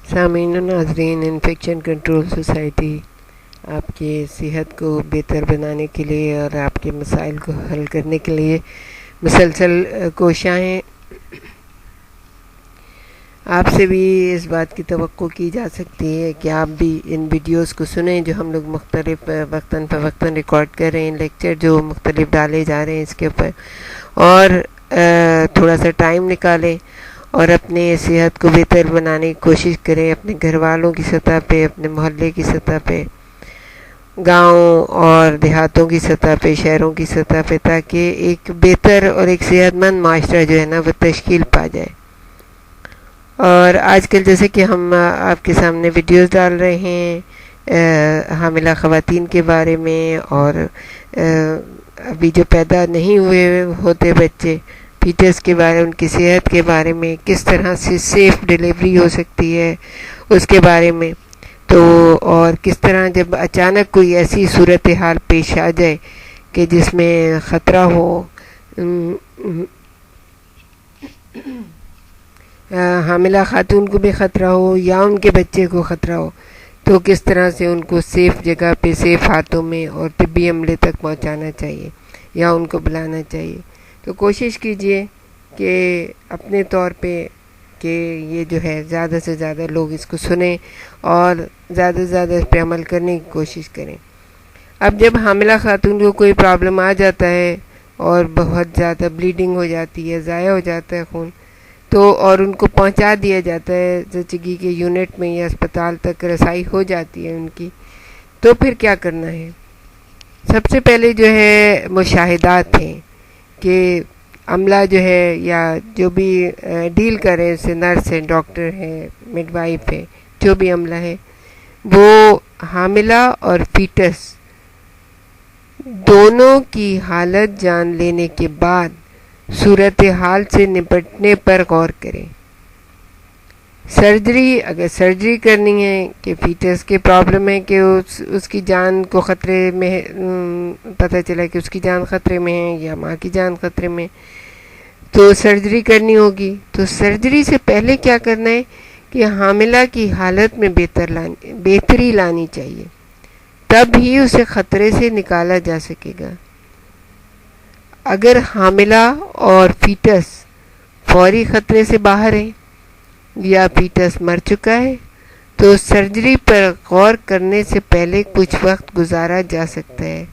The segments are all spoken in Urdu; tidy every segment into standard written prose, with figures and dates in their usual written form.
سامعین و ناظرین، انفیکشن کنٹرول سوسائٹی آپ کی صحت کو بہتر بنانے کے لیے اور آپ کے مسائل کو حل کرنے کے لیے مسلسل کوشاں ہیں۔ آپ سے بھی اس بات کی توقع کی جا سکتی ہے کہ آپ بھی ان ویڈیوز کو سنیں جو ہم لوگ مختلف وقتاً فوقتاً ریکارڈ کر رہے ہیں، لیکچر جو مختلف ڈالے جا رہے ہیں اس کے اوپر، اور تھوڑا سا ٹائم نکالیں اور اپنے صحت کو بہتر بنانے کی کوشش کریں، اپنے گھر والوں کی سطح پہ، اپنے محلے کی سطح پہ، گاؤں اور دیہاتوں کی سطح پہ، شہروں کی سطح پہ، تاکہ ایک بہتر اور ایک صحت مند معاشرہ جو ہے نا وہ تشکیل پا جائے۔ اور آج کل جیسے کہ ہم آپ کے سامنے ویڈیوز ڈال رہے ہیں حاملہ خواتین کے بارے میں، اور ابھی جو پیدا نہیں ہوئے ہوتے بچے، فیٹس کے بارے، ان کی صحت کے بارے میں، کس طرح سے سیف ڈیلیوری ہو سکتی ہے اس کے بارے میں، تو اور کس طرح جب اچانک کوئی ایسی صورتحال پیش آ جائے کہ جس میں خطرہ ہو، حاملہ خاتون کو بھی خطرہ ہو یا ان کے بچے کو خطرہ ہو، تو کس طرح سے ان کو سیف جگہ پہ، سیف ہاتھوں میں اور طبی عملے تک پہنچانا چاہیے یا ان کو بلانا چاہیے۔ تو کوشش کیجئے کہ اپنے طور پہ کہ یہ جو ہے زیادہ سے زیادہ لوگ اس کو سنیں اور زیادہ سے زیادہ اس پہ عمل کرنے کی کوشش کریں۔ اب جب حاملہ خاتون کو کوئی پرابلم آ جاتا ہے اور بہت زیادہ بلیڈنگ ہو جاتی ہے، ضائع ہو جاتا ہے خون، تو اور ان کو پہنچا دیا جاتا ہے زچگی کے یونٹ میں یا اسپتال تک رسائی ہو جاتی ہے ان کی، تو پھر کیا کرنا ہے؟ سب سے پہلے جو ہے مشاہدات ہیں کہ عملہ جو ہے یا جو بھی ڈیل کرے، جیسے نرس ہے، ڈاکٹر ہے، مڈ وائف ہے، جو بھی عملہ ہے، وہ حاملہ اور فیٹس دونوں کی حالت جان لینے کے بعد صورتحال سے نپٹنے پر غور کریں۔ سرجری، اگر سرجری کرنی ہے کہ فیٹس کے پرابلم ہے کہ اس کی جان کو خطرے میں، پتہ چلا کہ اس کی جان خطرے میں ہے یا ماں کی جان خطرے میں، تو سرجری کرنی ہوگی۔ تو سرجری سے پہلے کیا کرنا ہے کہ حاملہ کی حالت میں بہتری لانی چاہیے، تب ہی اسے خطرے سے نکالا جا سکے گا۔ اگر حاملہ اور فیٹس فوری خطرے سے باہر ہے یا فیٹس مر چکا ہے، تو سرجری پر غور کرنے سے پہلے کچھ وقت گزارا جا سکتا ہے۔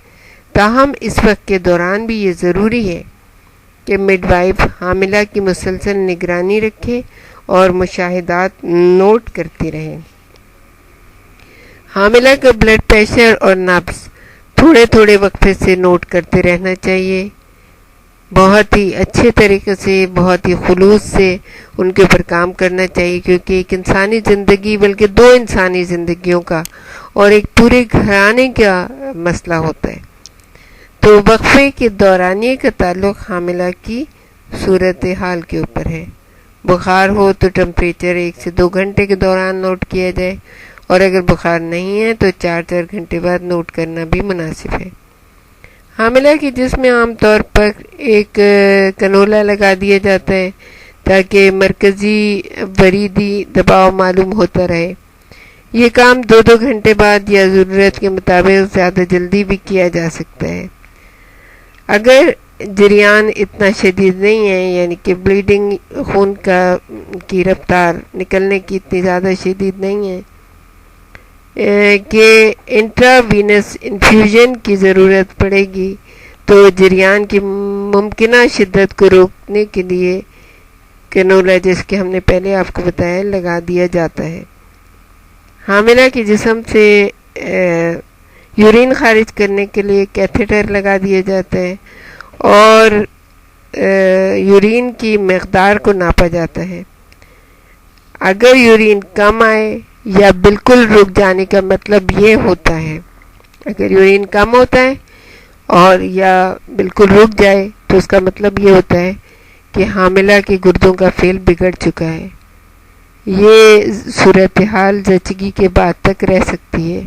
تاہم اس وقت کے دوران بھی یہ ضروری ہے کہ مڈ وائف حاملہ کی مسلسل نگرانی رکھے اور مشاہدات نوٹ کرتی رہے۔ حاملہ کا بلڈ پریشر اور نبض تھوڑے تھوڑے وقفے سے نوٹ کرتے رہنا چاہیے۔ بہت ہی اچھے طریقے سے، بہت ہی خلوص سے ان کے اوپر کام کرنا چاہیے، کیونکہ ایک انسانی زندگی، بلکہ دو انسانی زندگیوں کا اور ایک پورے گھرانے کا مسئلہ ہوتا ہے۔ تو وقفے کے دورانیے کا تعلق حاملہ کی صورتحال کے اوپر ہے۔ بخار ہو تو ٹمپریچر 1 سے 2 گھنٹے کے دوران نوٹ کیا جائے، اور اگر بخار نہیں ہے تو 4 گھنٹے بعد نوٹ کرنا بھی مناسب ہے۔ حاملہ کے جسم میں عام طور پر ایک کنولا لگا دیا جاتا ہے تاکہ مرکزی وریدی دباؤ معلوم ہوتا رہے۔ یہ کام 2 گھنٹے بعد یا ضرورت کے مطابق زیادہ جلدی بھی کیا جا سکتا ہے۔ اگر جریان اتنا شدید نہیں ہے، یعنی کہ بلیڈنگ، خون کی رفتار نکلنے کی اتنی زیادہ شدید نہیں ہے کہ انٹراوینس انفیوژن کی ضرورت پڑے گی، تو جریان کی ممکنہ شدت کو روکنے کے لیے کنولا، جس کے ہم نے پہلے آپ کو بتایا، لگا دیا جاتا ہے۔ حاملہ کے جسم سے یورین خارج کرنے کے لیے کیتھیٹر لگا دیا جاتا ہے اور یورین کی مقدار کو ناپا جاتا ہے۔ اگر یورین کم آئے یا بالکل رک جانے کا مطلب یہ ہوتا ہے، اگر یورین کم ہوتا ہے اور یا بالکل رک جائے تو اس کا مطلب یہ ہوتا ہے کہ حاملہ کے گردوں کا فعل بگڑ چکا ہے۔ یہ صورتحال زچگی کے بعد تک رہ سکتی ہے۔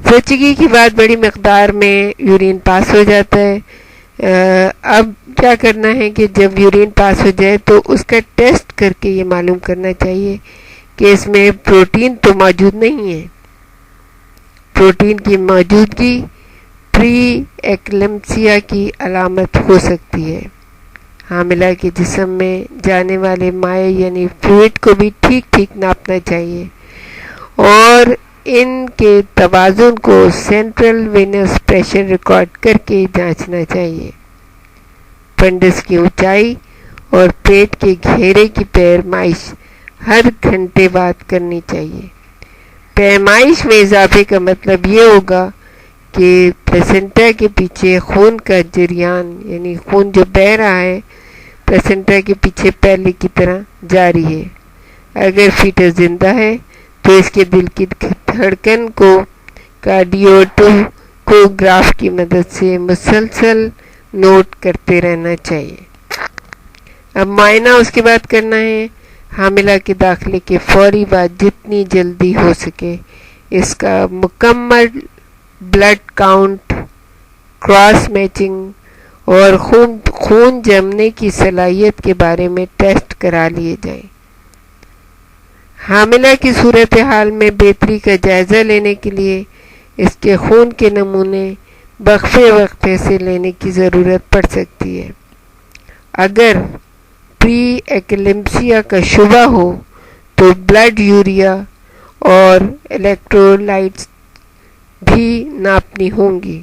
زچگی کے بعد بڑی مقدار میں یورین پاس ہو جاتا ہے۔ اب کیا کرنا ہے کہ جب یورین پاس ہو جائے تو اس کا ٹیسٹ کر کے یہ معلوم کرنا چاہیے کہ اس میں پروٹین تو موجود نہیں ہے. پروٹین کی موجودگی پری ایکلیمسیا کی علامت ہو سکتی ہے. حاملہ کے جسم میں جانے والے مائع یعنی فلوئڈ کو بھی ٹھیک ٹھیک ناپنا چاہیے اور ان کے توازن کو سینٹرل وینس پریشر ریکارڈ کر کے جانچنا چاہیے. فنڈس کی اونچائی اور پیٹ کے گھیرے کی پیمائش ہر گھنٹے بعد کرنی چاہیے. پیمائش میں اضافے کا مطلب یہ ہوگا کہ پلیسنٹا کے پیچھے خون کا جریان یعنی خون جو بہہ رہا ہے پلیسنٹا کے پیچھے پہلے کی طرح جاری ہے. اگر فیٹس زندہ ہے تو اس کے دل کی دھڑکن کو کارڈیوگراف کی مدد سے مسلسل نوٹ کرتے رہنا چاہیے. اب معائنہ اس کے بعد کرنا ہے. حاملہ کے داخلے کے فوری بعد جتنی جلدی ہو سکے اس کا مکمل بلڈ کاؤنٹ، کراس میچنگ اور خون جمنے کی صلاحیت کے بارے میں ٹیسٹ کرا لیے جائیں. حاملہ کی صورتحال میں بہتری کا جائزہ لینے کے لیے اس کے خون کے نمونے وقفے وقفے سے لینے کی ضرورت پڑ سکتی ہے. اگر پری ایکلیمسیا کا شبہ ہو تو بلڈ یوریا اور الیکٹرولائٹس بھی ناپنی ہوں گی.